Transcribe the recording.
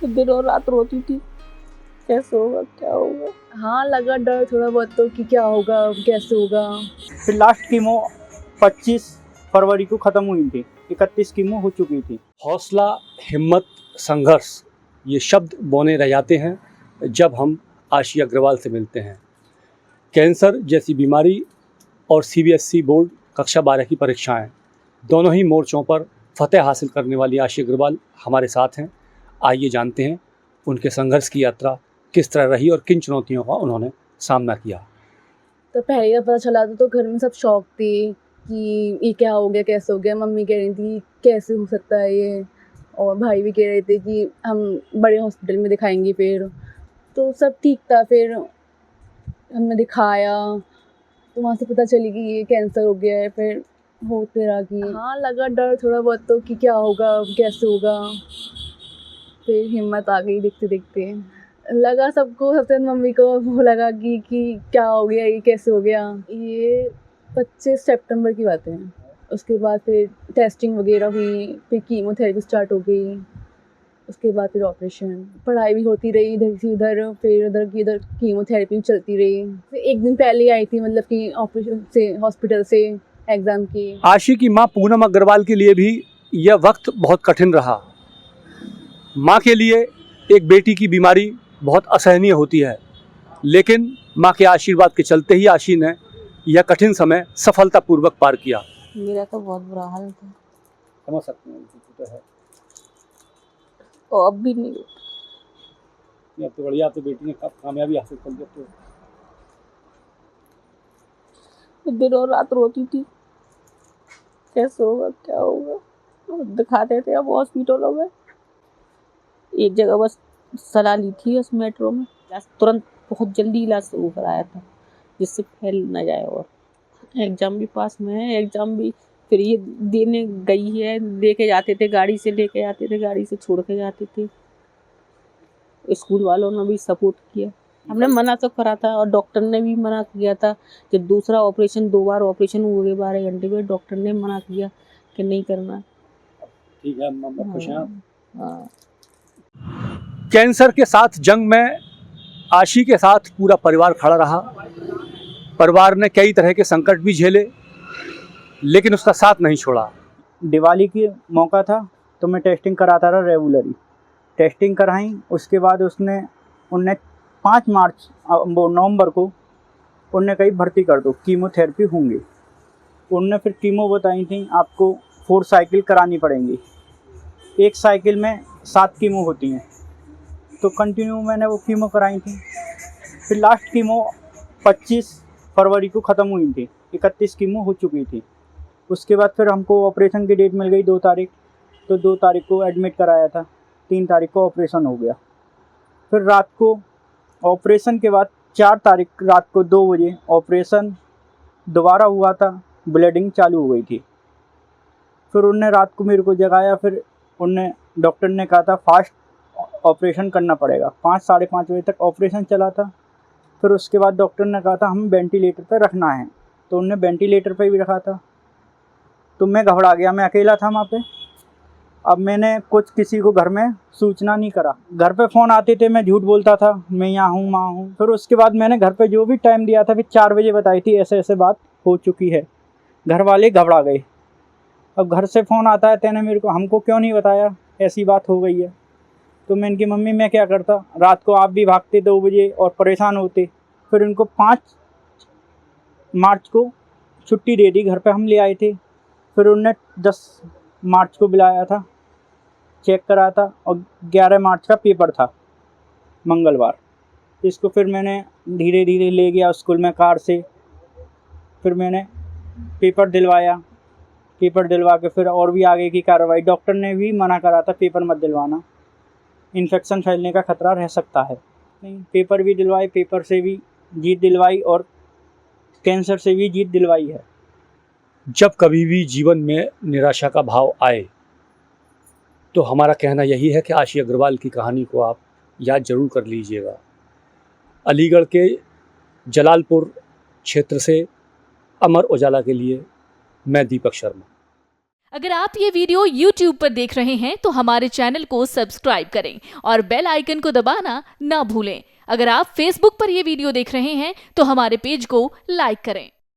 दिन और रात रोती थी, कैसे होगा क्या होगा। हाँ लगा डर थोड़ा बहुत तो कि क्या होगा कैसे होगा। फिर लास्ट कीमो 25 फरवरी को ख़त्म हुई थी, 31 कीमो हो चुकी थी। हौसला, हिम्मत, संघर्ष ये शब्द बौने रह जाते हैं जब हम आशी अग्रवाल से मिलते हैं। कैंसर जैसी बीमारी और सीबीएसई बोर्ड कक्षा 12 की परीक्षाएं, दोनों ही मोर्चों पर फतेह हासिल करने वाली आशी अग्रवाल हमारे साथ हैं। आइए जानते हैं उनके संघर्ष की यात्रा किस तरह रही और किन चुनौतियों का उन्होंने सामना किया। तो पहले जब पता चला तो घर में सब शौक थे कि ये क्या हो गया कैसे हो गया। मम्मी कह रही थी कैसे हो सकता है ये, और भाई भी कह रहे थे कि हम बड़े हॉस्पिटल में दिखाएंगे। फिर तो सब ठीक था, फिर हमने दिखाया तो वहाँ से पता चली कि ये कैंसर हो गया है। फिर होते रहा कि हाँ लगा डर थोड़ा बहुत तो कि क्या होगा कैसे होगा। फिर हिम्मत आ गई देखते देखते। लगा सबको, सबसे मम्मी को वो लगा कि क्या हो गया ये कैसे हो गया। ये 25 सितंबर की बातें हैं। उसके बाद फिर टेस्टिंग वगैरह हुई, फिर कीमोथेरेपी स्टार्ट हो गई। उसके बाद फिर ऑपरेशन, पढ़ाई भी होती रही इधर से उधर, फिर उधर की इधर कीमोथेरेपी चलती रही। फिर एक दिन पहले आई थी मतलब कि ऑपरेशन से हॉस्पिटल से एग्ज़ाम की। आशी की मां पूनम अग्रवाल के लिए भी यह वक्त बहुत कठिन रहा। मां के लिए एक बेटी की बीमारी बहुत असहनीय होती है, लेकिन मां के आशीर्वाद के चलते ही आशी ने यह कठिन समय सफलतापूर्वक पार किया। मेरा तो बहुत बुरा हाल था, समझ सकते हैं तो है। और अब भी नहीं। अब तो बढ़िया, तो बेटी ने कामयाबी हासिल कर ली। तो दिन और रात रोती थी, कैसे होगा क्या होगा। दिखाते थे अब हॉस्पिटलों में। एक जगह बस सलाह ली थी उस मेट्रो में, तुरंत बहुत जल्दी इलाज शुरू कराया था जिससे फैल न जाए। और एग्ज़ाम भी पास में है, एग्ज़ाम भी फिर ये देने गई है। लेके जाते थे गाड़ी से, लेके आते थे गाड़ी से, छोड़ के जाते थे। स्कूल वालों ने भी सपोर्ट किया। हमने मना तो करा था और डॉक्टर ने भी मना किया था। जब दूसरा ऑपरेशन, 2 बार ऑपरेशन हुए 12 घंटे में, डॉक्टर ने मना किया कि नहीं करना। ठीक है, हम खुश हैं। हाँ। कैंसर के साथ जंग में आशी के साथ पूरा परिवार खड़ा रहा। परिवार ने कई तरह के संकट भी झेले, लेकिन उसका साथ नहीं छोड़ा। दिवाली की मौका था तो मैं टेस्टिंग कराता रहा रेगुलरली। टेस्टिंग कराई, उसके बाद उनने 5 मार्च नवंबर को उनने कही भर्ती कर दो, कीमोथेरेपी होंगी। उनने फिर कीमो बताई थी आपको 4 साइकिल करानी पड़ेंगी, एक साइकिल में 7 कीमो होती हैं। तो कंटिन्यू मैंने वो कीमो कराई थी। फिर लास्ट कीमो 25 फरवरी को ख़त्म हुई थी, 31 कीमो हो चुकी थी। उसके बाद फिर हमको ऑपरेशन की डेट मिल गई 2 तारीख, तो 2 तारीख को एडमिट कराया था, 3 तारीख को ऑपरेशन हो गया। फिर रात को ऑपरेशन के बाद 4 तारीख रात को 2 बजे ऑपरेशन दोबारा हुआ था, ब्लीडिंग चालू हो गई थी। फिर उनने रात को मेरे को जगाया, फिर डॉक्टर ने कहा था फास्ट ऑपरेशन करना पड़ेगा। 5 साढ़े 5 बजे तक ऑपरेशन चला था। फिर उसके बाद डॉक्टर ने कहा था हम वेंटिलेटर पर रखना है, तो उनने वेंटिलेटर पर भी रखा था। तो मैं घबरा गया, मैं अकेला था वहाँ पे। अब मैंने किसी को घर में सूचना नहीं करा। घर पे फ़ोन आते थे, मैं झूठ बोलता था मैं यहाँ हूँ वहाँ हूँ। फिर उसके बाद मैंने घर पे जो भी टाइम दिया था, फिर 4 बजे बताई थी ऐसे ऐसे बात हो चुकी है। घर वाले घबरा गए। अब घर से फ़ोन आता है, तेने हमको क्यों नहीं बताया ऐसी बात हो गई है। तो मैं इनकी मम्मी, मैं क्या करता, रात को आप भी भागते 2 बजे और परेशान होते। फिर इनको 5 मार्च को छुट्टी दे दी, घर पे हम ले आए थे। फिर उनने 10 मार्च को बुलाया था, चेक करा था, और 11 मार्च का पेपर था मंगलवार। इसको फिर मैंने धीरे धीरे ले गया स्कूल में कार से। फिर मैंने पेपर दिलवाया, पेपर दिलवा के फिर और भी आगे की कार्रवाई। डॉक्टर ने भी मना करा था पेपर मत दिलवाना, इन्फेक्शन फैलने का खतरा रह सकता है। नहीं, पेपर भी दिलवाए, पेपर से भी जीत दिलवाई और कैंसर से भी जीत दिलवाई है। जब कभी भी जीवन में निराशा का भाव आए तो हमारा कहना यही है कि आशी अग्रवाल की कहानी को आप याद जरूर कर लीजिएगा। अलीगढ़ के जलालपुर क्षेत्र से अमर उजाला के लिए मैं दीपक शर्मा। अगर आप ये वीडियो YouTube पर देख रहे हैं तो हमारे चैनल को सब्सक्राइब करें और बेल आइकन को दबाना ना भूलें। अगर आप Facebook पर ये वीडियो देख रहे हैं तो हमारे पेज को लाइक करें।